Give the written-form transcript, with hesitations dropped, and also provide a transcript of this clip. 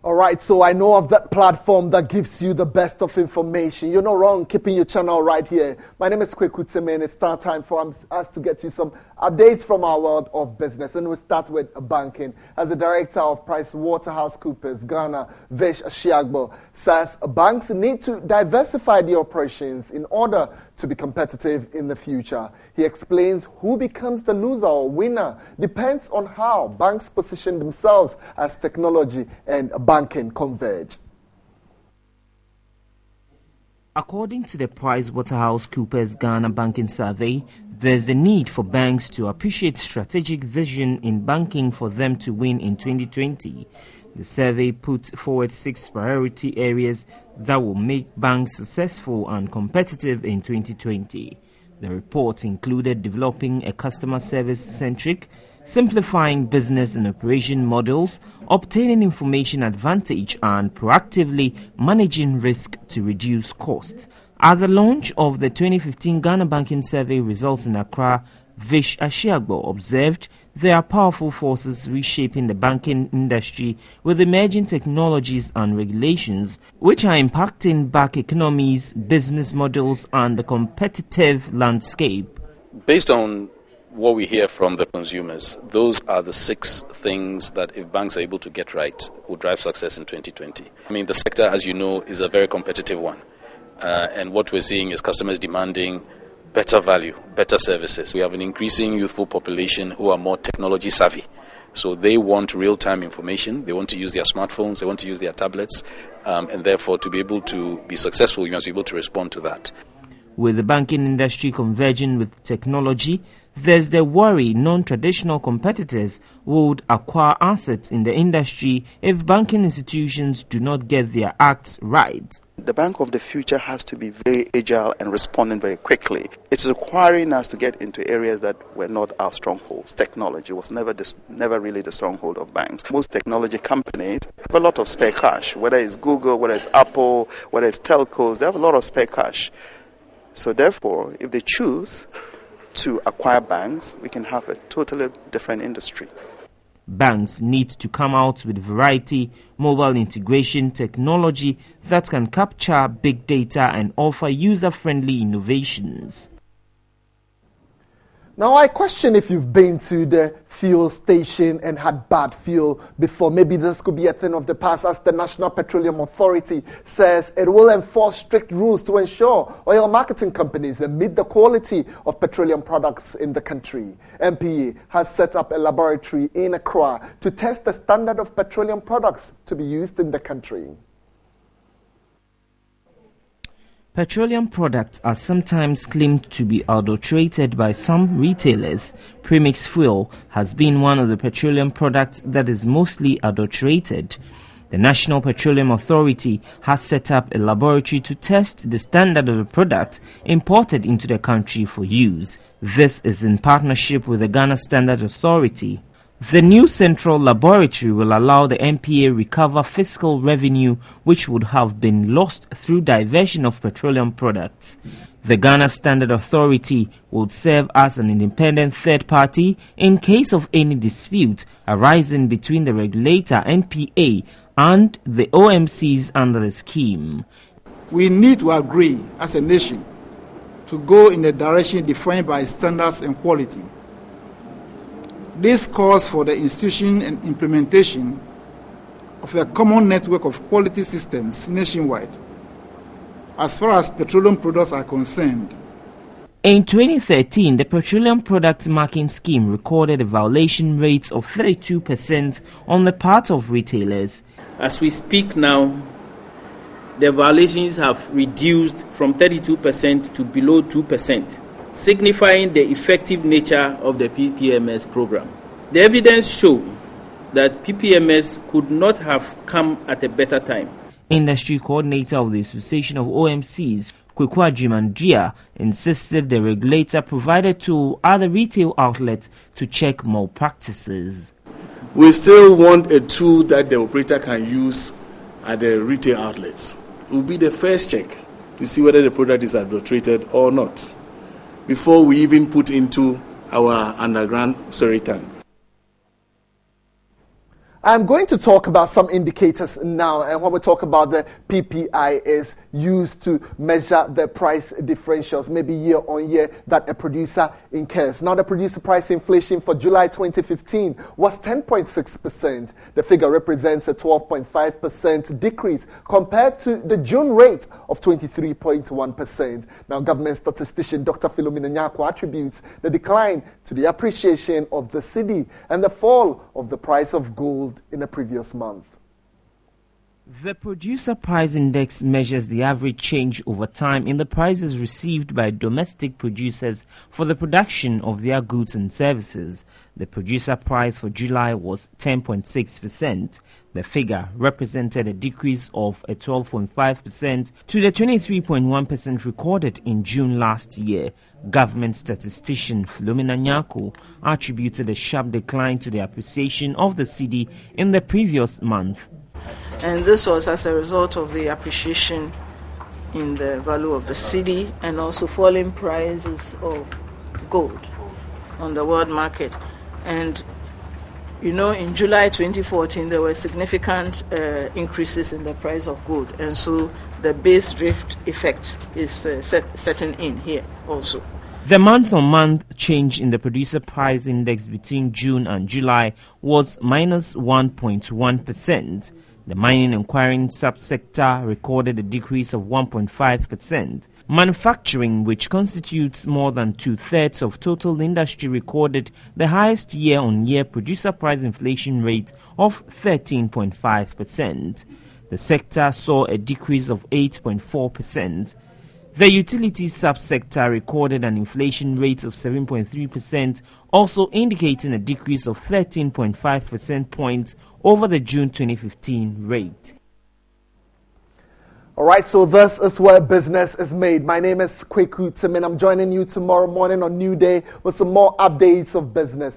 All right, so I know of that platform that gives you the best of information. You're not wrong keeping your channel right here. My name is Kweku Tseme, and it's start time for us to get you some updates from our world of business. And we'll start with banking. As the director of PricewaterhouseCoopers Ghana, Vish Ashiagbo, says banks need to diversify their operations in order to be competitive in the future. He explains who becomes the loser or winner depends on how banks position themselves as technology and banking converge. According to the PricewaterhouseCoopers Ghana Banking Survey, there's a need for banks to appreciate strategic vision in banking for them to win in 2020. The survey puts forward 6 priority areas that will make banks successful and competitive in 2020. The report included developing a customer service-centric, simplifying business and operation models, obtaining information advantage, and proactively managing risk to reduce costs. At the launch of the 2015 Ghana Banking Survey results in Accra, Vish Ashiagbo observed there are powerful forces reshaping the banking industry with emerging technologies and regulations which are impacting back economies, business models, and the competitive landscape. Based on what we hear from the consumers, those are the 6 things that if banks are able to get right will drive success in 2020. I mean, the sector, as you know, is a very competitive one. And what we're seeing is customers demanding better value, better services. We have an increasing youthful population who are more technology savvy. So they want real-time information. They want to use their smartphones. They want to use their tablets. And therefore, to be able to be successful, you must be able to respond to that. With the banking industry converging with technology, there's the worry non-traditional competitors would acquire assets in the industry if banking institutions do not get their acts right. The bank of the future has to be very agile and responding very quickly. It's requiring us to get into areas that were not our strongholds. Technology was never really the stronghold of banks. Most technology companies have a lot of spare cash, whether it's Google, whether it's Apple, whether it's telcos, they have a lot of spare cash. So therefore, if they choose to acquire banks, we can have a totally different industry. Banks need to come out with variety, mobile integration technology that can capture big data and offer user-friendly innovations. Now, I question if you've been to the fuel station and had bad fuel before. Maybe this could be a thing of the past, as the National Petroleum Authority says it will enforce strict rules to ensure oil marketing companies meet the quality of petroleum products in the country. MPA has set up a laboratory in Accra to test the standard of petroleum products to be used in the country. Petroleum products are sometimes claimed to be adulterated by some retailers. Premix fuel has been one of the petroleum products that is mostly adulterated. The National Petroleum Authority has set up a laboratory to test the standard of the product imported into the country for use. This is in partnership with the Ghana Standard Authority. The new central laboratory will allow the MPA recover fiscal revenue which would have been lost through diversion of petroleum products. The Ghana Standard Authority will serve as an independent third party in case of any dispute arising between the regulator MPA and the OMCs under the scheme. We need to agree as a nation to go in the direction defined by standards and quality. This calls for the institution and implementation of a common network of quality systems nationwide, as far as petroleum products are concerned. In 2013, the Petroleum Products Marking Scheme recorded a violation rate of 32% on the part of retailers. As we speak now, the violations have reduced from 32% to below 2%. Signifying the effective nature of the PPMS program. The evidence shows that PPMS could not have come at a better time. Industry coordinator of the Association of OMCs, Kwekwa Jimandria, insisted the regulator provided to other retail outlets to check malpractices. We still want a tool that the operator can use at the retail outlets. It will be the first check to see whether the product is adulterated or not, before we even put into our underground storage tank. I'm going to talk about some indicators now, and when we talk about the PPI is used to measure the price differentials, maybe year on year, that a producer incurs. Now, the producer price inflation for July 2015 was 10.6%. The figure represents a 12.5% decrease compared to the June rate of 23.1%. Now, government statistician Dr. Philomena Nyako attributes the decline to the appreciation of the cedi and the fall of the price of gold in the previous month. The Producer Price Index measures the average change over time in the prices received by domestic producers for the production of their goods and services. The producer price for July was 10.6%. The figure represented a decrease of 12.5% to the 23.1% recorded in June last year. Government statistician Philomena Nyako attributed a sharp decline to the appreciation of the cedi in the previous month. And this was as a result of the appreciation in the value of the cedi and also falling prices of gold on the world market. And you know, in July 2014, there were significant increases in the price of gold. And so the base drift effect is setting in here also. The month-on-month change in the Producer Price Index between June and July was minus 1.1%. The mining and quarrying subsector recorded a decrease of 1.5%. Manufacturing, which constitutes more than two-thirds of total industry, recorded the highest year-on-year producer price inflation rate of 13.5%. The sector saw a decrease of 8.4%. The utilities subsector recorded an inflation rate of 7.3%, also indicating a decrease of 13.5% points over the June 2015 rate. All right, so this is where business is made. My name is Kweku Tim, and I'm joining you tomorrow morning on New Day with some more updates of business.